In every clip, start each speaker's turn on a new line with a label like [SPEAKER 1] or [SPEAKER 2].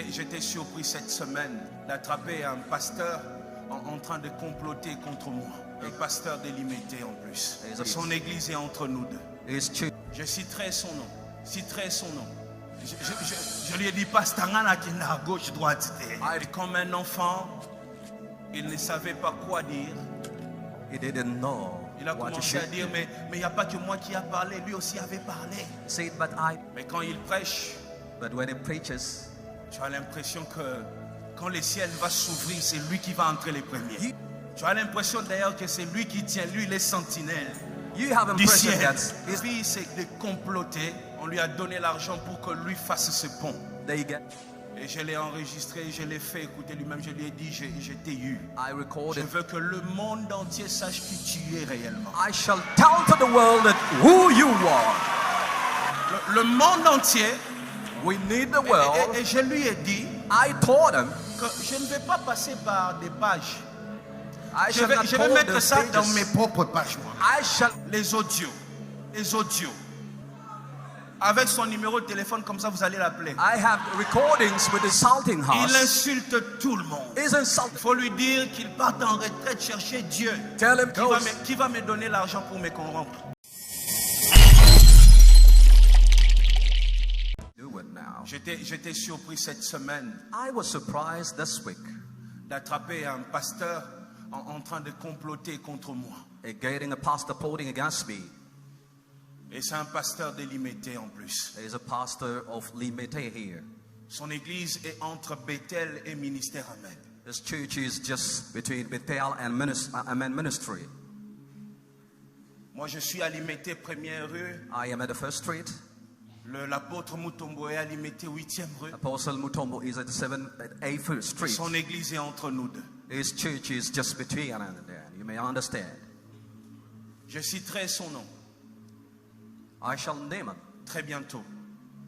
[SPEAKER 1] J'étais surpris cette semaine d'attraper un pasteur en train de comploter contre moi. Un pasteur délimité en plus. Son église est entre nous deux. Je citerai son nom. Je lui ai dit, Pasteur, qui est à gauche, droite. Et comme un enfant, il ne savait pas quoi dire. Il a commencé à dire, mais il n'y a pas que moi qui a parlé, lui aussi avait parlé. Mais quand il prêche, tu as l'impression que quand les ciels vont s'ouvrir, c'est lui qui va entrer les premiers. Tu as l'impression d'ailleurs que c'est lui qui tient, lui les sentinelles du ciel. Et puis c'est de comploter. On lui a donné l'argent pour que lui fasse ce pont. Et je l'ai enregistré, je l'ai fait écouter lui-même. Je lui ai dit, je t'ai eu. Je veux que le monde entier sache qui tu es réellement.
[SPEAKER 2] I shall tell to the world that who you are.
[SPEAKER 1] Le monde entier.
[SPEAKER 2] We need the world.
[SPEAKER 1] Et je lui ai dit,
[SPEAKER 2] I told him,
[SPEAKER 1] que je ne vais pas passer par des pages. Je
[SPEAKER 2] je
[SPEAKER 1] vais mettre ça dans mes propres pages. Moi. Les audios. Avec son numéro de téléphone, comme ça vous allez l'appeler.
[SPEAKER 2] I have recordings with the salting house.
[SPEAKER 1] Il insulte tout le monde. Il faut lui dire qu'il parte en retraite chercher Dieu.
[SPEAKER 2] Tell him
[SPEAKER 1] qui va me donner l'argent pour me corrompre. J'étais surpris cette semaine.
[SPEAKER 2] I was surprised this week
[SPEAKER 1] d'attraper un pasteur en train de comploter contre moi.
[SPEAKER 2] Getting a pastor plotting against me.
[SPEAKER 1] Et c'est un pasteur délimité en plus.
[SPEAKER 2] There is a pastor of Limité here.
[SPEAKER 1] Son église est entre Bethel et ministère Amen.
[SPEAKER 2] This church is just between Bethel and Amen ministry.
[SPEAKER 1] Moi je suis à Limité première rue.
[SPEAKER 2] I am at the first street.
[SPEAKER 1] L'apôtre Mutombo est à Limité 8e rue.
[SPEAKER 2] Apostle Mutombo is at the 8th street.
[SPEAKER 1] Son église est entre nous deux.
[SPEAKER 2] His church is just between and there. You may understand.
[SPEAKER 1] Je citerai son nom.
[SPEAKER 2] I shall name him.
[SPEAKER 1] Très bientôt.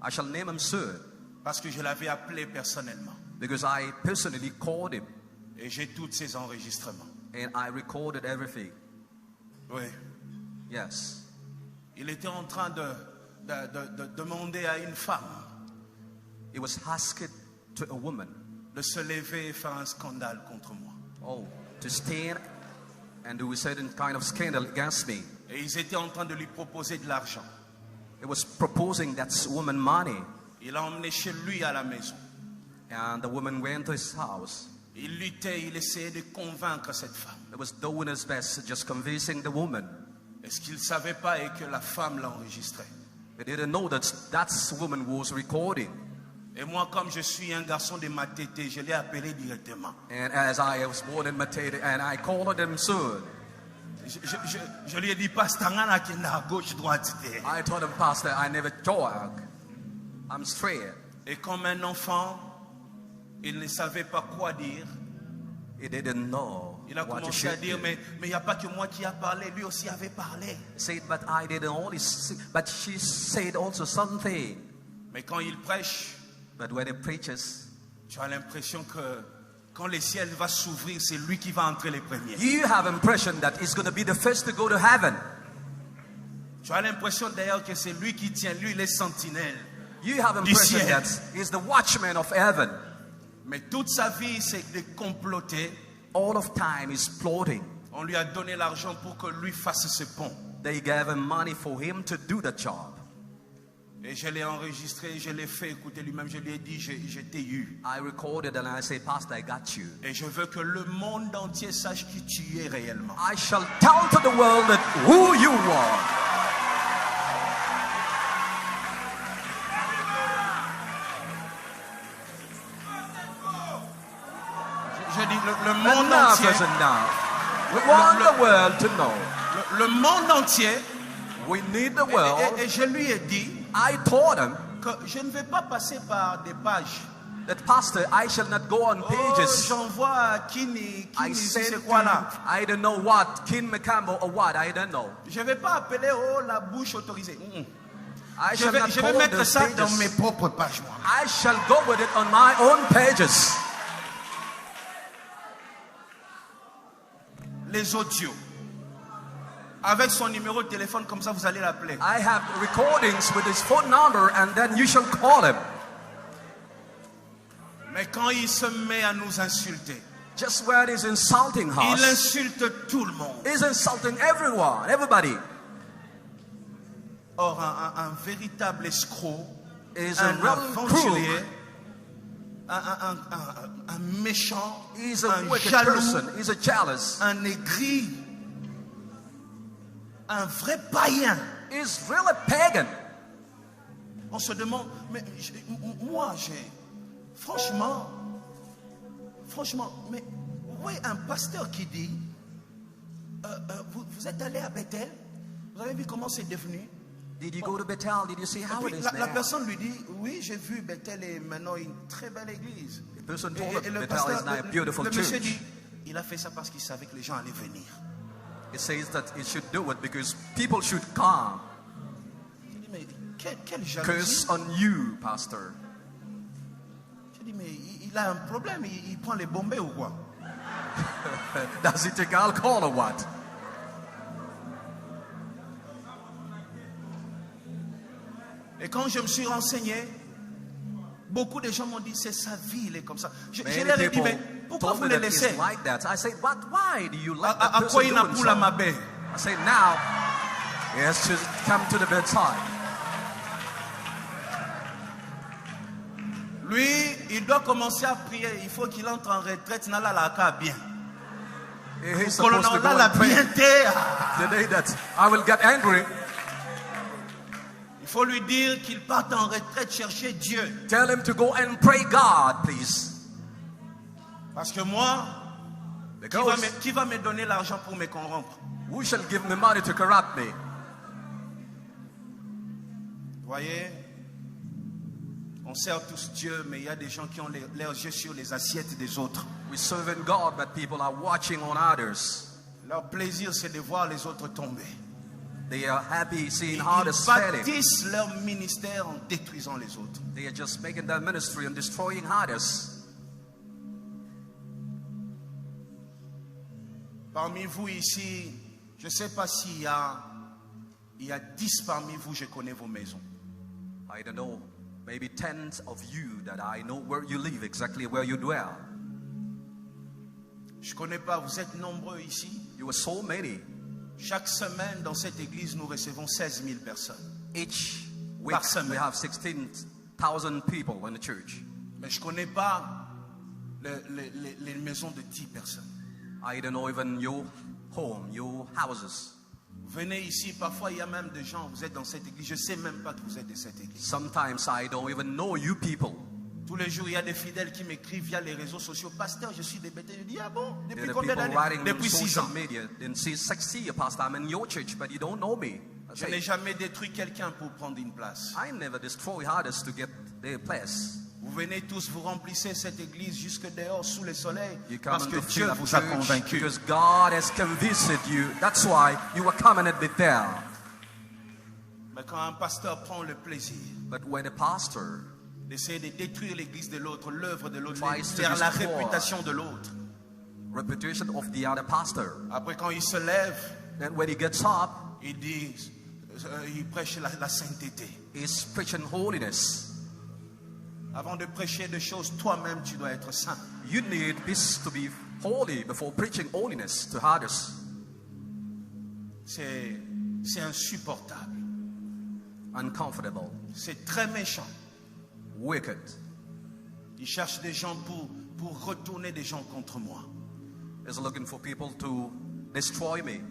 [SPEAKER 2] I shall name him soon.
[SPEAKER 1] Parce que je l'avais appelé personnellement.
[SPEAKER 2] Because I personally called him.
[SPEAKER 1] Et j'ai tous ses enregistrements.
[SPEAKER 2] And I recorded everything.
[SPEAKER 1] Oui.
[SPEAKER 2] Yes.
[SPEAKER 1] Il était en train de demander à une femme.
[SPEAKER 2] He was asked to a woman.
[SPEAKER 1] De se lever et faire un scandale contre moi.
[SPEAKER 2] Oh, to stand and do a certain kind of scandal against me.
[SPEAKER 1] Et ils étaient en train de lui proposer de l'argent.
[SPEAKER 2] He was proposing that woman money.
[SPEAKER 1] Il l'a emmené chez lui à la maison.
[SPEAKER 2] And the woman went to his house.
[SPEAKER 1] Il luttait, il essayait de convaincre cette femme.
[SPEAKER 2] He was doing his best, just convincing the woman.
[SPEAKER 1] Et ce qu'il ne savait pas est que la femme l'enregistrait.
[SPEAKER 2] He didn't know that woman was recording.
[SPEAKER 1] Et moi, comme je suis un garçon de Matete, je l'ai appelé directement.
[SPEAKER 2] And as I was born in Matete, and I called him soon.
[SPEAKER 1] Je lui ai dit, Pasteur, qui est à gauche, droite.
[SPEAKER 2] I told him, Pastor, I never talk. I'm straight.
[SPEAKER 1] Et comme un enfant, il ne savait pas quoi dire.
[SPEAKER 2] He didn't know.
[SPEAKER 1] Il a commencé à dire, mais il n'y a pas que moi qui a parlé, lui aussi avait parlé.
[SPEAKER 2] Said, but I didn't only say, but she said also something.
[SPEAKER 1] Mais quand il prêche,
[SPEAKER 2] but when he preaches,
[SPEAKER 1] tu as l'impression que quand les ciels vont s'ouvrir, c'est lui qui va entrer les premiers.
[SPEAKER 2] You have impression that he's going to be the first to go to heaven.
[SPEAKER 1] Tu as l'impression d'ailleurs que c'est lui qui tient, lui les sentinelles.
[SPEAKER 2] You have impression that he's the watchman of heaven.
[SPEAKER 1] Mais toute sa vie, c'est de comploter.
[SPEAKER 2] All of time is plotting.
[SPEAKER 1] On lui a donné l'argent pour que lui fasse ce pont.
[SPEAKER 2] They gave him money for him to do the job.
[SPEAKER 1] Et je l'ai enregistré, je l'ai fait écouter lui-même. Je lui ai dit, je t'ai eu.
[SPEAKER 2] I recorded and I say, Pastor, I got you.
[SPEAKER 1] Et je veux que le monde entier sache qui tu es réellement.
[SPEAKER 2] I shall tell to the world that who you are.
[SPEAKER 1] Je dis le monde entier.
[SPEAKER 2] We want the world to know.
[SPEAKER 1] Le monde entier.
[SPEAKER 2] We need the world.
[SPEAKER 1] Et je lui ai dit.
[SPEAKER 2] I told him
[SPEAKER 1] que je ne vais pas passer par des pages.
[SPEAKER 2] That Pastor, I shall not go on pages.
[SPEAKER 1] J'envoie Kini c'est quoi là?
[SPEAKER 2] I don't know what, Kin Mekambo or what, I don't know.
[SPEAKER 1] Je vais pas appeler la bouche autorisée.
[SPEAKER 2] Je
[SPEAKER 1] vais mettre ça dans mes propres pages moi.
[SPEAKER 2] I shall go with it on my own pages.
[SPEAKER 1] Les audios. Avec son numéro de téléphone, comme ça vous allez l'appeler.
[SPEAKER 2] I have recordings with his phone number and then you shall call him.
[SPEAKER 1] Mais quand il se met à nous insulter,
[SPEAKER 2] just where he's insulting
[SPEAKER 1] il
[SPEAKER 2] us,
[SPEAKER 1] insulte tout le monde.
[SPEAKER 2] he's insulting everyone, everybody.
[SPEAKER 1] Or, un véritable escroc,
[SPEAKER 2] He's
[SPEAKER 1] un
[SPEAKER 2] a real
[SPEAKER 1] aventurier,
[SPEAKER 2] crook.
[SPEAKER 1] un méchant,
[SPEAKER 2] He's a
[SPEAKER 1] un
[SPEAKER 2] wicked
[SPEAKER 1] jaloux,
[SPEAKER 2] person. He's a jealous.
[SPEAKER 1] un aigri, un vrai païen.
[SPEAKER 2] He's really pagan.
[SPEAKER 1] On se demande, mais moi franchement, mais oui, un pasteur qui dit, vous êtes allé à Bethel, vous avez vu comment c'est devenu?
[SPEAKER 2] Did you go to Bethel? Did you see how it is
[SPEAKER 1] La
[SPEAKER 2] now?
[SPEAKER 1] personne lui dit, oui, j'ai vu Bethel est maintenant une très belle église.
[SPEAKER 2] The person told him
[SPEAKER 1] le
[SPEAKER 2] Bethel is now a beautiful
[SPEAKER 1] le monsieur
[SPEAKER 2] church.
[SPEAKER 1] dit, il a fait ça parce qu'il savait que les gens allaient venir.
[SPEAKER 2] He says that he should do it because people should come.
[SPEAKER 1] Je dis, mais quelle jalousie.
[SPEAKER 2] Curse on you, pastor.
[SPEAKER 1] Je dis, mais il a un problème, il prend les bombés ou quoi?
[SPEAKER 2] Does he take alcohol or what?
[SPEAKER 1] Et quand je me suis renseigné, beaucoup de gens m'ont dit, c'est sa vie, il est comme ça. Je leur ai dit, mais pourquoi vous le laissez?
[SPEAKER 2] Like that. I said, why do you let that
[SPEAKER 1] À quoi
[SPEAKER 2] person
[SPEAKER 1] il n'a
[SPEAKER 2] doing
[SPEAKER 1] plus
[SPEAKER 2] so?
[SPEAKER 1] la mabé?
[SPEAKER 2] I said, now he has to come to the bedside.
[SPEAKER 1] Lui, il doit commencer à prier. Il faut qu'il entre en retraite. Nala la ka bien.
[SPEAKER 2] He's supposed to go
[SPEAKER 1] La
[SPEAKER 2] and pray.
[SPEAKER 1] bien te.
[SPEAKER 2] The day that I will get angry,
[SPEAKER 1] Il faut lui dire qu'il parte en retraite chercher Dieu.
[SPEAKER 2] tell him to go and pray God, please.
[SPEAKER 1] Parce que moi,
[SPEAKER 2] Because
[SPEAKER 1] qui va me donner l'argent pour me corrompre?
[SPEAKER 2] who shall give me money to corrupt me?
[SPEAKER 1] Voyez, on sert tous Dieu, mais il y a des gens qui ont leurs yeux sur les assiettes des autres.
[SPEAKER 2] We serve in God, but people are watching on others.
[SPEAKER 1] Leur plaisir, c'est de voir les autres tomber.
[SPEAKER 2] They are happy seeing
[SPEAKER 1] Ils
[SPEAKER 2] others failing.
[SPEAKER 1] bâtissent leur ministère en détruisant les autres.
[SPEAKER 2] They are just making their ministry and destroying others.
[SPEAKER 1] Parmi vous ici, je ne sais pas s'il y a 10 parmi vous, je connais vos maisons.
[SPEAKER 2] I don't know, maybe 10 of you that I know where you live, exactly where you dwell.
[SPEAKER 1] Je ne connais pas, vous êtes nombreux ici.
[SPEAKER 2] You are so many.
[SPEAKER 1] Chaque semaine, dans cette église, nous recevons 16 000 personnes.
[SPEAKER 2] Each week
[SPEAKER 1] Par semaine.
[SPEAKER 2] we have 16,000 people in the church.
[SPEAKER 1] Mais je ne connais pas les maisons de 10 personnes.
[SPEAKER 2] I don't know even your home, your houses.
[SPEAKER 1] Vous venez ici, parfois il y a même des gens, vous êtes dans cette église, je ne sais même pas que vous êtes de cette église.
[SPEAKER 2] Sometimes I don't even know you people.
[SPEAKER 1] Tous les jours, il y a des fidèles qui m'écrivent via les réseaux sociaux. Pasteur, je suis de Bethel. Je dis, ah bon?
[SPEAKER 2] There
[SPEAKER 1] Depuis
[SPEAKER 2] are
[SPEAKER 1] combien
[SPEAKER 2] people
[SPEAKER 1] d'années?
[SPEAKER 2] writing on
[SPEAKER 1] Depuis 6
[SPEAKER 2] social
[SPEAKER 1] ans.
[SPEAKER 2] media. Then see 6 years, Pastor, I'm in your church, but you don't know me. I
[SPEAKER 1] Je
[SPEAKER 2] say,
[SPEAKER 1] n'ai jamais détruit quelqu'un pour prendre une place.
[SPEAKER 2] I never destroy others to get their place.
[SPEAKER 1] Vous venez tous, vous remplissez cette église jusque dehors sous le soleil
[SPEAKER 2] You come
[SPEAKER 1] parce
[SPEAKER 2] and
[SPEAKER 1] que
[SPEAKER 2] to
[SPEAKER 1] Dieu
[SPEAKER 2] fill up
[SPEAKER 1] vous a
[SPEAKER 2] church
[SPEAKER 1] convaincu.
[SPEAKER 2] because God has convinced you. That's why you are coming at Bethel.
[SPEAKER 1] Mais quand un pasteur prend le plaisir
[SPEAKER 2] But when a pastor
[SPEAKER 1] d'essayer de détruire l'église de l'autre, l'œuvre de l'autre,
[SPEAKER 2] tries to
[SPEAKER 1] faire la
[SPEAKER 2] destroy
[SPEAKER 1] réputation de l'autre,
[SPEAKER 2] reputation of the other pastor,
[SPEAKER 1] après quand il se lève,
[SPEAKER 2] then when he gets up,
[SPEAKER 1] il dit, il prêche la sainteté.
[SPEAKER 2] he's preaching holiness.
[SPEAKER 1] Avant de prêcher des choses, toi-même tu dois être saint.
[SPEAKER 2] You need this to be holy before preaching holiness to others.
[SPEAKER 1] C'est insupportable.
[SPEAKER 2] Uncomfortable,
[SPEAKER 1] C'est très méchant.
[SPEAKER 2] wicked.
[SPEAKER 1] Il cherche des gens pour retourner des gens contre moi.
[SPEAKER 2] He's looking for people to destroy me.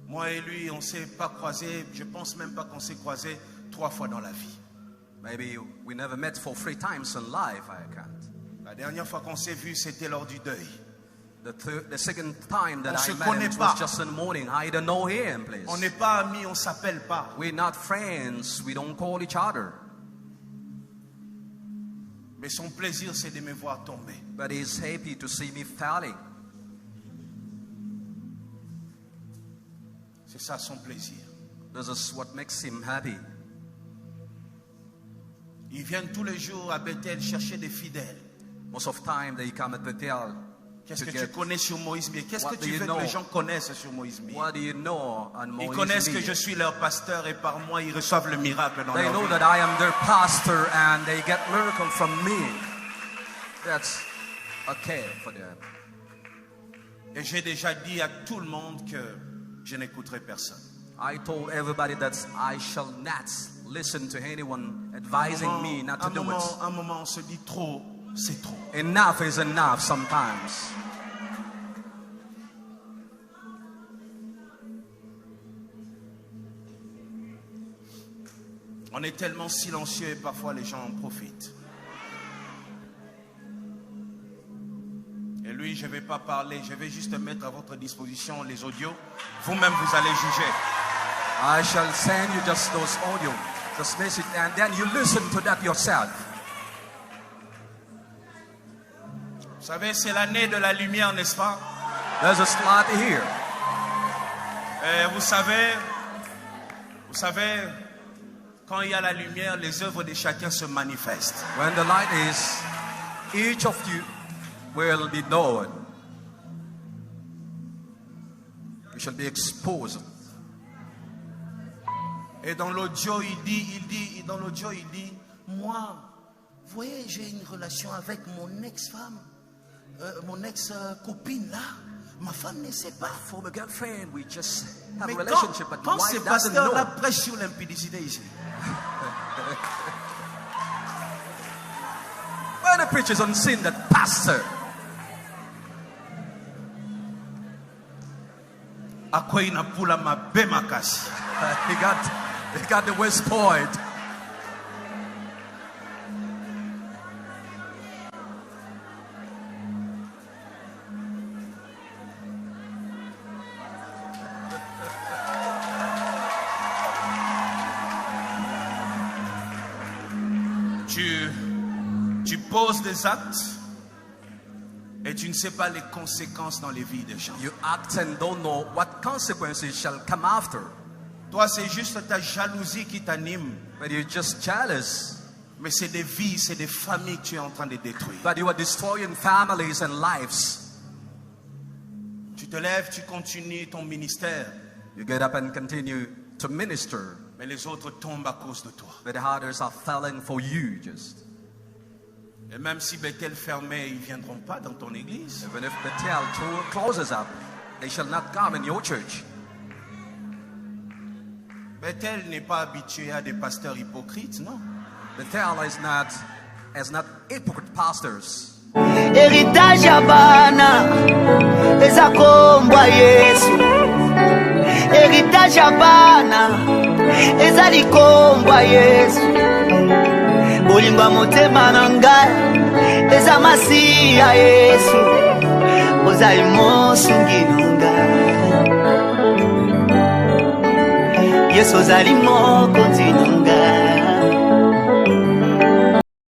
[SPEAKER 1] Moi et lui, on ne s'est pas croisés. Je pense même pas qu'on s'est croisés 3 fois dans la vie.
[SPEAKER 2] Maybe we never met for 3 times in life. I can't.
[SPEAKER 1] La dernière fois qu'on s'est vu, c'était lors du deuil.
[SPEAKER 2] The second time that
[SPEAKER 1] On
[SPEAKER 2] I
[SPEAKER 1] se
[SPEAKER 2] met
[SPEAKER 1] connaît
[SPEAKER 2] him
[SPEAKER 1] pas.
[SPEAKER 2] was just in the morning. I don't know him, please.
[SPEAKER 1] On n'est pas amis, on ne s'appelle pas.
[SPEAKER 2] We're not friends. We don't call each other.
[SPEAKER 1] Mais son plaisir, c'est de me voir tomber.
[SPEAKER 2] But he's happy to see me falling.
[SPEAKER 1] C'est ça son plaisir.
[SPEAKER 2] This is what makes him happy.
[SPEAKER 1] Ils viennent tous les jours à Bethel chercher des fidèles.
[SPEAKER 2] Most of the time they come at Bethel.
[SPEAKER 1] Qu'est-ce
[SPEAKER 2] to
[SPEAKER 1] que
[SPEAKER 2] get,
[SPEAKER 1] tu connais sur Moise mbiye? Qu'est-ce
[SPEAKER 2] What
[SPEAKER 1] que
[SPEAKER 2] do
[SPEAKER 1] tu
[SPEAKER 2] you
[SPEAKER 1] veux
[SPEAKER 2] know?
[SPEAKER 1] que les gens connaissent sur Moise mbiye?
[SPEAKER 2] What do you know on
[SPEAKER 1] Ils
[SPEAKER 2] Moise
[SPEAKER 1] connaissent que
[SPEAKER 2] mbiye?
[SPEAKER 1] je suis leur pasteur et par moi ils reçoivent le miracle dans
[SPEAKER 2] They
[SPEAKER 1] leur
[SPEAKER 2] know
[SPEAKER 1] vie.
[SPEAKER 2] that I am their pastor and they get miracle from me. That's a care for them.
[SPEAKER 1] Et j'ai déjà dit à tout le monde que je n'écouterai personne.
[SPEAKER 2] I told everybody that I shall not listen to anyone advising me not to do it.
[SPEAKER 1] Un moment, on se dit trop, c'est trop.
[SPEAKER 2] Enough is enough sometimes.
[SPEAKER 1] On est tellement silencieux et parfois les gens en profitent. Et lui, je ne vais pas parler, je vais juste mettre à votre disposition les audios. Vous-même, vous allez juger.
[SPEAKER 2] I shall send you just those audio, just message, and then you listen to that yourself.
[SPEAKER 1] Vous savez, c'est l'année de la lumière, n'est-ce pas?
[SPEAKER 2] There's a slot here.
[SPEAKER 1] Et vous savez, quand il y a la lumière, les œuvres de chacun se manifestent.
[SPEAKER 2] When the light is, each of you will be known. You shall be exposed.
[SPEAKER 1] Et dans l'audio, il dit, moi, vous voyez, j'ai une relation avec mon ex-femme, mon ex-copine là. Ma femme ne sait pas.
[SPEAKER 2] For my girlfriend, we just have
[SPEAKER 1] Mais
[SPEAKER 2] a relationship, but
[SPEAKER 1] quand
[SPEAKER 2] the
[SPEAKER 1] ce
[SPEAKER 2] wife doesn't
[SPEAKER 1] pasteur
[SPEAKER 2] know.
[SPEAKER 1] la prêche sur l'impudicité ici.
[SPEAKER 2] When the preacher's on sin, that pastor.
[SPEAKER 1] Akwa inapula mabe makasi.
[SPEAKER 2] He got the West Point.
[SPEAKER 1] Tu poses des actes et tu ne sais pas les conséquences dans les vies des gens.
[SPEAKER 2] You act and don't know what consequences shall come after.
[SPEAKER 1] Toi, c'est juste ta jalousie qui t'anime.
[SPEAKER 2] But you're just jealous.
[SPEAKER 1] Mais c'est des vies, c'est des familles que tu es en train de détruire.
[SPEAKER 2] But you are destroying families and lives.
[SPEAKER 1] Tu te lèves, tu continues ton ministère.
[SPEAKER 2] You get up and continue to minister.
[SPEAKER 1] Mais les autres tombent à cause de toi.
[SPEAKER 2] But the others are falling for you just.
[SPEAKER 1] Et même si Bethel fermait, ils ne viendront pas dans ton église.
[SPEAKER 2] Even if Bethel closes up, they shall not come in your church.
[SPEAKER 1] Bethel n'est pas habitué à des pasteurs hypocrites, non?
[SPEAKER 2] Bethel is not hypocrite pastors.
[SPEAKER 3] Héritage abana ezakombwa Yesu. Héritage abana ezalikombwa Yesu. Bolimba motema na ngai eza masiya Yesu. Ozali mosungi na ngai. Yesu ozali mokonzi na ngai.